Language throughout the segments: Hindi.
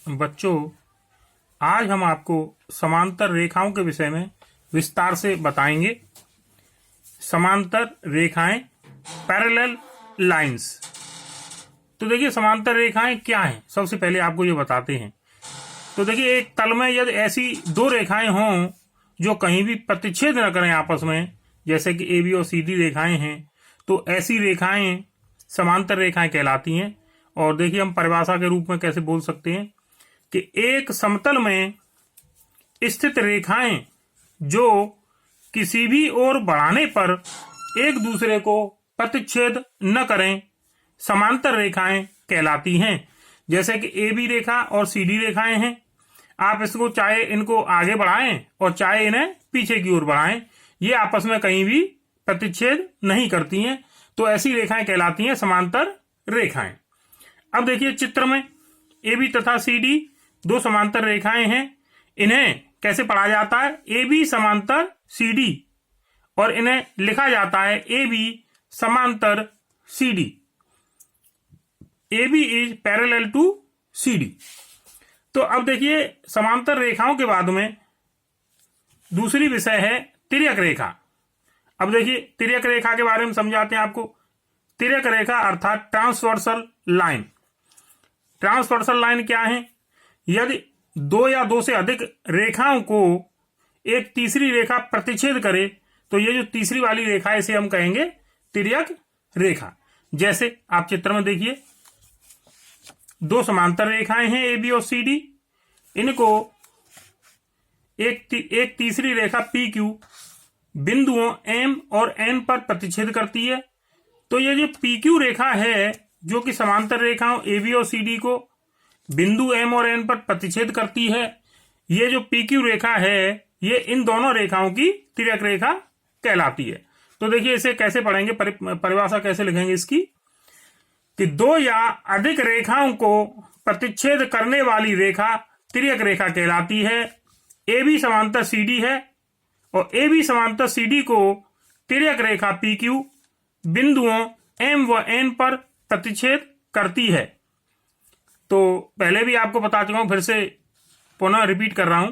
बच्चों, आज हम आपको समांतर रेखाओं के विषय में विस्तार से बताएंगे। समांतर रेखाएं, पैरेलल लाइंस। तो देखिए समांतर रेखाएं क्या हैं, सबसे पहले आपको ये बताते हैं। तो देखिए एक तल में यदि ऐसी दो रेखाएं हों जो कहीं भी प्रतिच्छेद न करें आपस में, जैसे कि ए बी और सी डी रेखाएं हैं, तो ऐसी रेखाएं समांतर रेखाएं कहलाती हैं। और देखिए हम परिभाषा के रूप में कैसे बोल सकते हैं कि एक समतल में स्थित रेखाएं जो किसी भी ओर बढ़ाने पर एक दूसरे को प्रतिच्छेद न करें, समांतर रेखाएं कहलाती हैं। जैसे कि ए बी रेखा और सी डी रेखाएं हैं, आप इसको चाहे इनको आगे बढ़ाएं और चाहे इन्हें पीछे की ओर बढ़ाएं, ये आपस में कहीं भी प्रतिच्छेद नहीं करती हैं, तो ऐसी रेखाएं कहलाती हैं समांतर रेखाएं। अब देखिए चित्र में ए बी तथा सी डी दो समांतर रेखाएं हैं। इन्हें कैसे पढ़ा जाता है? ए बी समांतर सी डी, और इन्हें लिखा जाता है ए बी समांतर C D. A B is parallel to C D. तो अब देखिए समांतर रेखाओं के बाद में दूसरी विषय है तिर्यक रेखा। अब देखिए तिर्यक रेखा के बारे में समझाते हैं आपको। तिर्यक रेखा अर्थात ट्रांसवर्सल लाइन। ट्रांसवर्सल लाइन क्या है? यदि दो या दो से अधिक रेखाओं को एक तीसरी रेखा प्रतिच्छेद करे, तो ये जो तीसरी वाली रेखा है इसे हम कहेंगे तिर्यक रेखा। जैसे आप चित्र में देखिए दो समांतर रेखाएं हैं ए बी और सी डी, इनको एक तीसरी रेखा पी क्यू बिंदुओं एम और एन पर प्रतिच्छेद करती है। तो ये जो पी क्यू रेखा है जो कि समांतर रेखाओं ए बी और सी डी को बिंदु एम और एन पर प्रतिच्छेद करती है, ये जो पी क्यू रेखा है ये इन दोनों रेखाओं की तिर्यक रेखा कहलाती है। तो देखिए इसे कैसे पढ़ेंगे, परिभाषा कैसे लिखेंगे इसकी कि दो या अधिक रेखाओं को प्रतिच्छेद करने वाली रेखा तिर्यक रेखा कहलाती है। ए बी समांतर सी डी है और ए बी समांतर सी डी को तिर्यक रेखा पी क्यू बिंदुओं एम व एन पर प्रतिच्छेद करती है। तो पहले भी आपको बता चुका हूं, फिर से पुनः रिपीट कर रहा हूं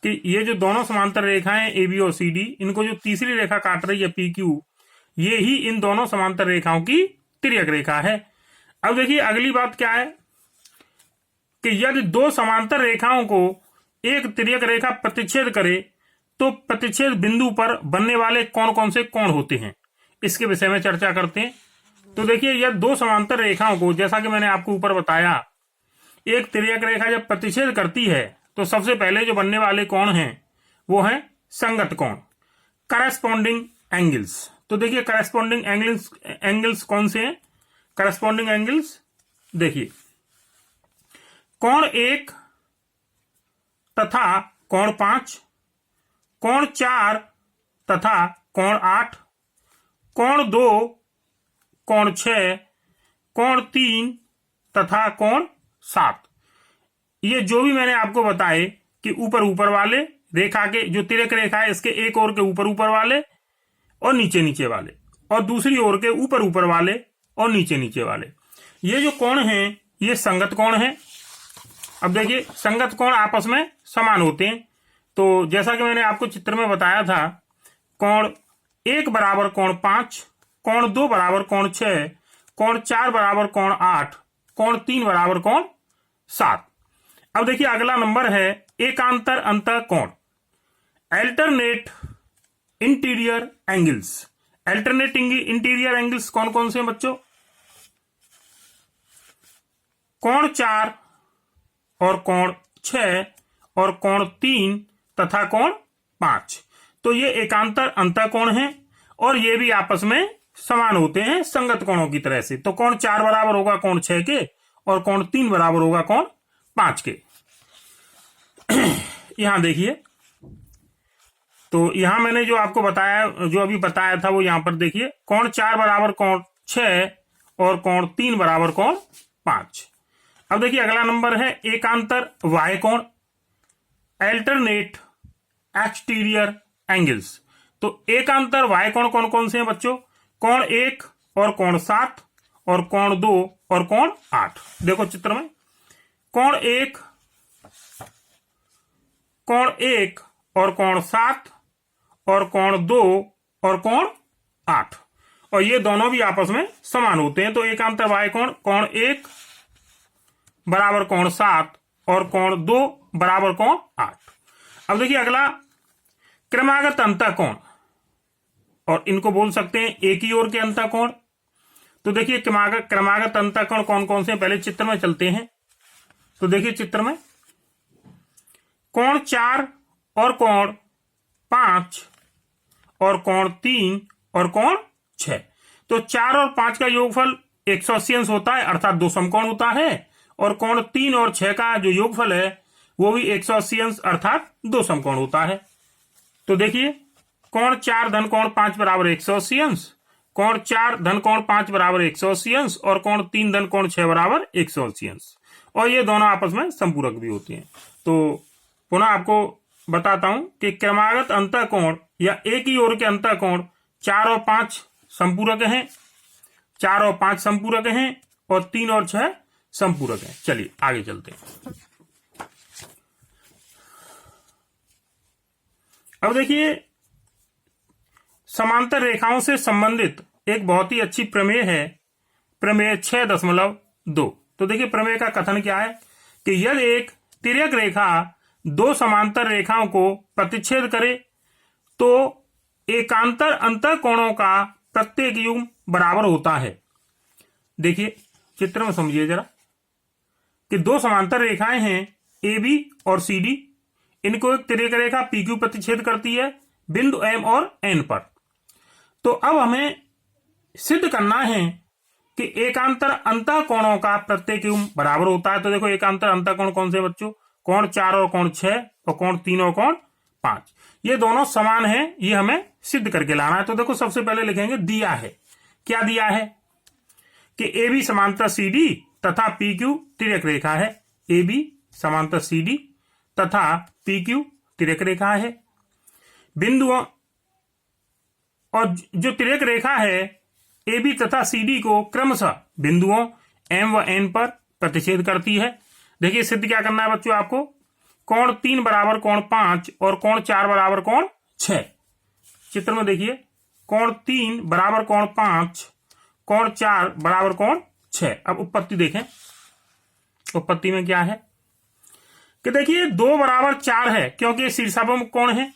कि ये जो दोनों समांतर रेखाएं ए बी और सी डी, इनको जो तीसरी रेखा काट रही है पी क्यू, ये ही इन दोनों समांतर रेखाओं की तिर्यक रेखा है। अब देखिए अगली बात क्या है कि यदि दो समांतर रेखाओं को एक तिर्यक रेखा प्रतिच्छेद करे, तो प्रतिच्छेद बिंदु पर बनने वाले कौन कौन से कोण होते हैं, इसके विषय में चर्चा करते हैं। तो देखिए यदि दो समांतर रेखाओं को, जैसा कि मैंने आपको ऊपर बताया, एक तिर्यक रेखा जब प्रतिच्छेद करती है तो सबसे पहले जो बनने वाले कोण हैं वो है संगत कोण, करस्पॉन्डिंग एंगल्स। तो देखिए करस्पॉन्डिंग एंगल्स कौन से हैं? करस्पॉन्डिंग एंगल्स देखिए कोण 1 तथा कोण 5, कोण 4 तथा कोण 8, कोण 2, कोण 6, कोण 3 तथा कोण 7। ये जो भी मैंने आपको बताए कि ऊपर वाले रेखा के, जो तिर्यक रेखा है इसके एक ओर के ऊपर वाले और नीचे वाले, और दूसरी ओर के ऊपर वाले और नीचे वाले, ये जो कोण हैं ये संगत कोण है। अब देखिए संगत कोण आपस में समान होते हैं। तो जैसा कि मैंने आपको चित्र में बताया था, कोण 1 बराबर कोण 5, कोण 2 बराबर कोण 6, कोण 4 बराबर कोण 8, कोण 3 बराबर कोण 7। अब देखिए अगला नंबर है एकांतर अंतः कोण, alternate interior angles. Alternate interior angles कौन कौन से हैं बच्चों? कोण 4 और कोण 6 और कोण 3 तथा कोण 5। तो ये एकांतर अंतः कोण है और ये भी आपस में समान होते हैं संगत कोणों की तरह से। तो कोण 4 बराबर होगा कोण 6 के और कोण 3 बराबर होगा कोण 5 के। यहां देखिए, तो यहां मैंने जो आपको बताया, जो अभी बताया था वो यहां पर देखिए, कोण 4 बराबर कोण 6 और कोण 3 बराबर कोण 5। अब देखिए अगला नंबर है एकांतर वाय कोण, अल्टरनेट एक्सटीरियर एंगल्स। तो एकांतर वाय कोण कौन कौन से हैं बच्चों? कोण 1 और कोण 7 और कोण 2 और कोण 8। देखो चित्र में कोण 1 कोण 1 और कोण 7 और कोण 2 और कोण 8, और ये दोनों भी आपस में समान होते हैं। तो एकांतर बाह्य कोण कोण 1 बराबर कोण 7 और कोण 2 बराबर कोण 8। अब देखिए अगला क्रमागत अंतःकोण, और इनको बोल सकते हैं एक ही ओर के अंतःकोण। तो देखिए क्रमागत अंतःकोण कौन कौन से, पहले चित्र में चलते हैं। तो देखिए चित्र में कोण 4 और कोण 5 और कोण 3 और कोण 6। तो 4 और 5 का योगफल 180 अंश होता है, अर्थात 2 समकोण होता है, और कोण 3 और 6 का जो योगफल है वो भी 180 अंश अर्थात 2 समकोण होता है। तो देखिए कोण 4 धन कोण 5 बराबर 180 अंश, कोण 4 धन कोण 5 बराबर 180 अंश, और कोण 3 धन कोण 6 बराबर 180 अंश, और ये दोनों आपस में संपूरक भी होते हैं। तो पुनः आपको बताता हूं कि क्रमागत अंतःकोण या एक ही ओर के अंतःकोण 4 और 5 संपूरक हैं, 4 और 5 संपूरक हैं, और 3 और 6 संपूरक हैं। चलिए आगे चलते हैं। अब देखिए समांतर रेखाओं से संबंधित एक बहुत ही अच्छी प्रमेय है, प्रमेय 6.2। तो देखिए प्रमेय का कथन क्या है कि यदि एक तिर्यक रेखा 2 समांतर रेखाओं को प्रतिच्छेद करे तो एकांतर अंतःकोणों का प्रत्येक युग्म बराबर होता है। देखिए चित्र में समझिए जरा कि 2 समांतर रेखाएं हैं AB और CD, इनको एक तिर्यक रेखा PQ प्रतिच्छेद करती है बिंदु M और N पर। तो अब हमें सिद्ध करना है कि एकांतर अंतःकोणों का प्रत्येक युग्म बराबर होता है। तो देखो एकांतर अंतःकोण कौन से बच्चों, कोण 4 और कोण 6 और कोण 3 और कोण 5, ये दोनों समान हैं, ये हमें सिद्ध करके लाना है। तो देखो सबसे पहले लिखेंगे दिया है, क्या दिया है कि AB समांतर CD तथा PQ तिर्यक रेखा है, AB समांतर CD तथा PQ तिर्यक रेखा है। बिंदुओं और जो तिर्यक रेखा है AB तथा CD को क्रमशः बिंदुओं M व N पर प्रतिच्छेद करती है। देखिए सिद्ध क्या करना है बच्चों आपको, कोण 3 बराबर कोण 5 और कोण 4 बराबर कोण 6। चित्र में देखिए कोण 3 बराबर कोण 5, कोण 4 बराबर कोण 6। अब उत्पत्ति देखें, उत्पत्ति में क्या है कि देखिए 2 बराबर 4 है क्योंकि शीर्षाभिमुख कोण है।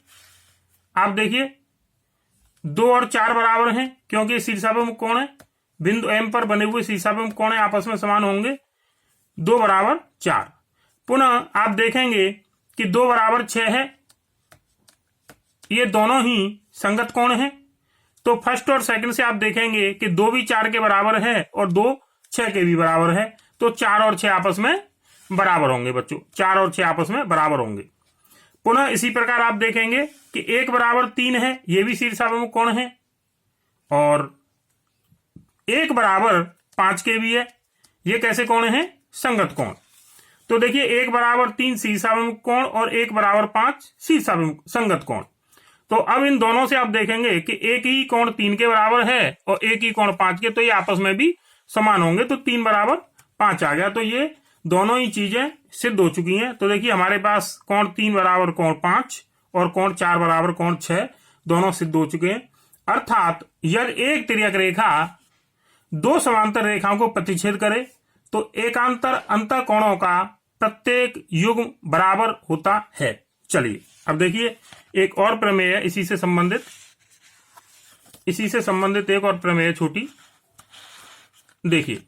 आप देखिए 2 और 4 बराबर हैं क्योंकि शीर्षाभिमुख कोण है, बिंदु M पर बने हुए शीर्षाभिमुख कोण है, आपस में समान होंगे, 2 बराबर 4। पुनः आप देखेंगे कि 2 बराबर 6 है, ये दोनों ही संगत कोण हैं। तो फर्स्ट और सेकंड से आप देखेंगे कि 2 भी 4 के बराबर है और 2 6 के भी बराबर है, तो 4 और 6 आपस में बराबर होंगे बच्चों, 4 और 6 आपस में बराबर होंगे। पुनः इसी प्रकार आप देखेंगे कि 1 बराबर 3 है, ये भी शीर्षाभिमुख कोण है, और 1 बराबर 5 के भी है, ये कैसे कोण है, संगत कोण। तो देखिए 1 बराबर 3 शीर्षाभिमुख कोण और 1 बराबर 5 शीर्षाभिमुख संगत कोण। तो अब इन दोनों से आप देखेंगे कि एक ही कोण 3 के बराबर है और एक ही कोण 5 के, तो ये आपस में भी समान होंगे, तो 3 बराबर 5 आ गया। तो ये दोनों ही चीजें सिद्ध हो चुकी हैं। तो देखिए हमारे पास कोण 3 बराबर कोण 5 और कोण 4 बराबर कोण 6 दोनों सिद्ध हो चुके हैं। अर्थात यदि एक तिर्यक रेखा 2 समांतर रेखाओं को प्रतिच्छेद करे तो एकांतर अंतःकोणों का प्रत्येक युग्म बराबर होता है। चलिए अब देखिए एक और प्रमेय है इसी से संबंधित एक और प्रमेय छोटी, देखिए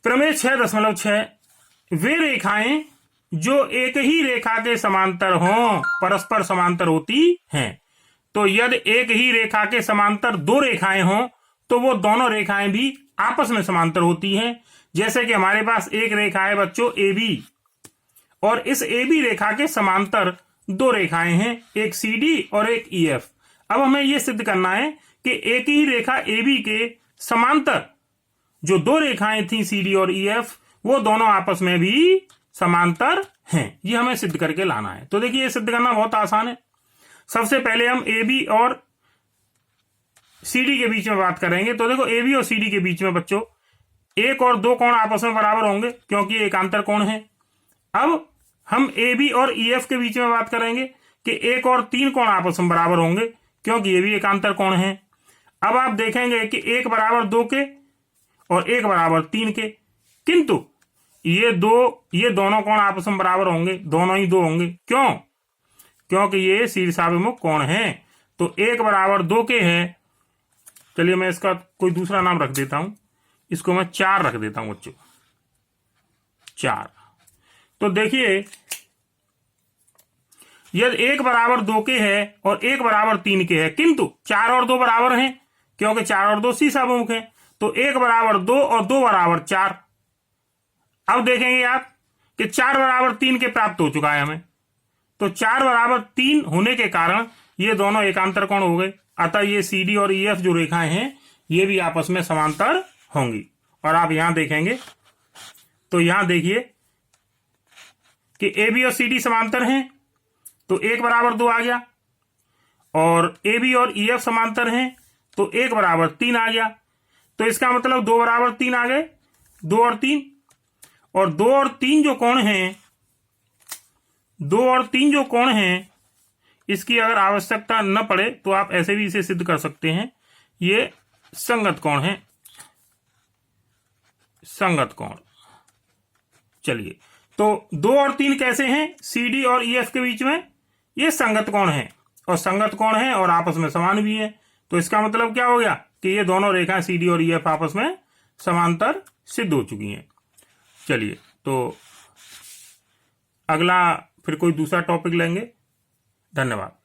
प्रमेय 6.6, वे रेखाएं जो एक ही रेखा के समांतर हों परस्पर समांतर होती हैं। तो यदि एक ही रेखा के समांतर 2 रेखाएं हों तो वो दोनों रेखाएं भी आपस में समांतर होती हैं। जैसे कि हमारे पास एक रेखा है बच्चों AB, और इस AB रेखा के समांतर 2 रेखाएं हैं, एक CD और एक EF। अब हमें यह सिद्ध करना है कि एक ही रेखा AB के समांतर जो 2 रेखाएं थी CD और EF, वो दोनों आपस में भी समांतर हैं। ये हमें सिद्ध करके लाना है। तो देखिए ये सिद्ध करना बहुत आसान है। सबसे पहले हम AB और CD के बीच में बात करेंगे। तो देखो AB और CD के बीच में बच्चों 1 और 2 कोण आपस में बराबर होंगे क्योंकि एकांतर कोण है। अब हम ए बी और ई एफ के बीच में बात करेंगे कि 1 और 3 कोण आपस में बराबर होंगे, क्योंकि ये भी एकांतर कोण है। अब आप देखेंगे कि 1 बराबर 2 के और 1 बराबर 3 के, किंतु ये दोनों कोण आपस में बराबर होंगे, दोनों ही 2 होंगे। क्यों? क्योंकि ये शीर्षाभिमुख कोण है। तो 1 बराबर 2 के है, चलिए मैं इसका कोई दूसरा नाम रख देता हूं, इसको मैं 4 रख देता हूं बच्चों, 4। तो देखिए यदि 1 बराबर 2 के है और 1 बराबर 3 के है, किंतु 4 और 2 बराबर हैं, क्योंकि 4 और 2 शीर्षाभिमुख हैं, तो 1 बराबर 2 और 2 बराबर 4। अब देखेंगे आप कि 4 बराबर 3 के प्राप्त हो चुका है हमें, तो 4 बराबर 3 होने के कारण ये दोनों एकांतर कोण हो गए। अतः ये सी डी और ई एफ जो रेखाएं हैं ये भी आपस में समांतर होंगी। और आप यहां देखेंगे तो यहां देखिए कि ए बी और सी डी समांतर हैं, तो 1 बराबर 2 आ गया, और ए बी और ई एफ समांतर हैं तो 1 बराबर 3 आ गया। तो इसका मतलब 2 बराबर 3 आ गए, 2 और 3, और 2 और 3 जो कोण हैं, 2 और 3 जो कोण हैं, इसकी अगर आवश्यकता न पड़े तो आप ऐसे भी इसे सिद्ध कर सकते हैं, ये संगत कोण है, संगत कोण। चलिए, तो 2 और 3 कैसे हैं? सी डी और ई एफ के बीच में ये संगत कोण है, और संगत कोण है और आपस में समान भी है। तो इसका मतलब क्या हो गया कि ये दोनों रेखाएं सी डी और ई एफ आपस में समांतर सिद्ध हो चुकी हैं। चलिए, तो अगला फिर कोई दूसरा टॉपिक लेंगे। धन्यवाद।